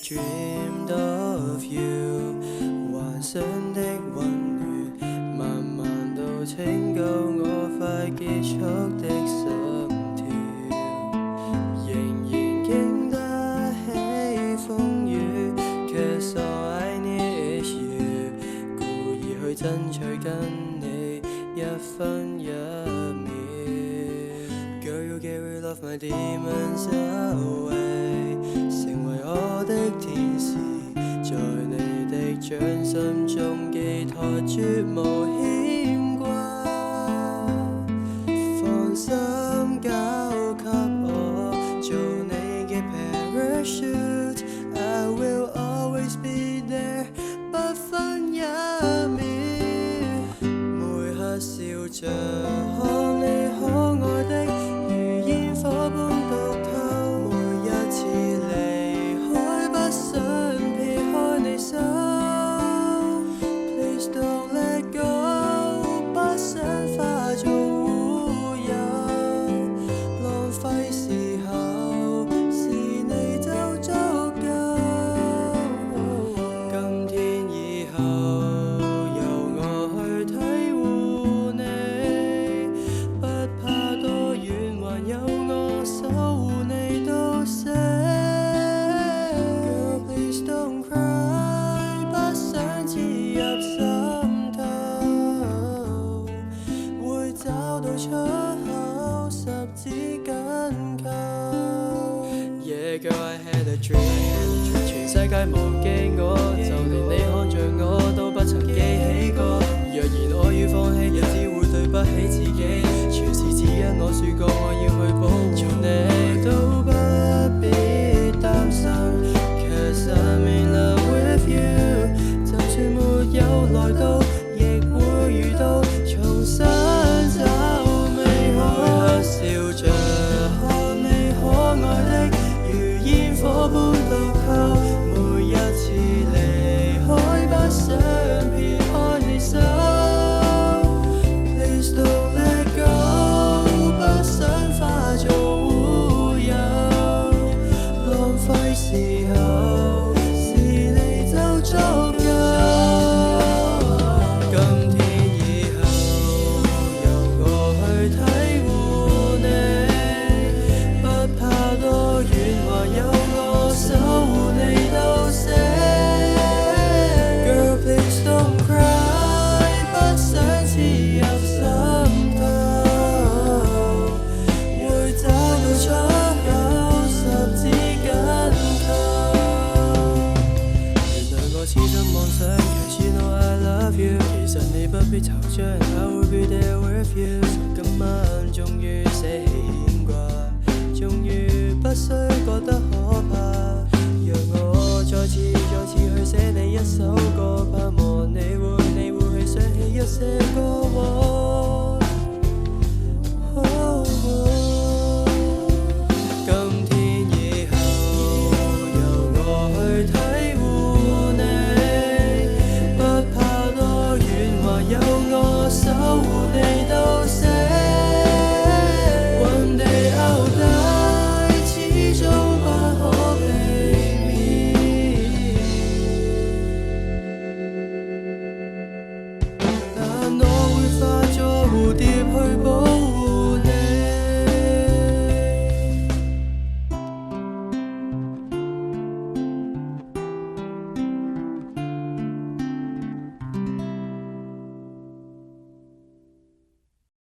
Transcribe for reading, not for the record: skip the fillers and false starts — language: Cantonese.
dreamed of you， 幻想的溫暖，慢慢到拯救我快結束的心跳，仍然經得起風雨。Cause all I need is you， 故意去爭取跟你一分一秒。Girl, you get rid of my demons away， 成為我的天使，在你的掌心中寄託絕無牽掛，放心交給我，做你嘅 parachute， I will always be there， 不分一秒，每刻笑着看你可愛的如煙火般獨透，每一次離開不想撇開你手 ，Please don't let go， 不想化做烏有，浪費時候是你就足夠。今天以後由我去體護你，不怕多遠，還有我守護你到死。Girl, please don't cry， 不想刺入心頭，會找到出口，十指緊扣。Yeah, girl, I had a dream， 全世界忘記我，就連你看着我都不曾記起過。若然我要放棄，日只會對不起自己，全是只因我說過我要去保護你，都不必擔心 ，Cause I'm in love with you， 就算沒有來到，亦會遇到，重新找美好。每刻笑着看你可愛的如煙火般獨透，每一次離開不想撇開你手。Please don't let go， 不想化做烏有，浪費時候是你就足夠。今天以後由我去體護你，不怕多遠，還有我守護你到死。Girl, please don't cry， 不想刺入心頭，會找到出口，十指緊扣。原來我痴心妄想，Cause you know I love you， 其實你不必惆悵，I will be there with you。今晚終於捨棄牽掛，終於不需覺得可怕，讓我再次去寫你一首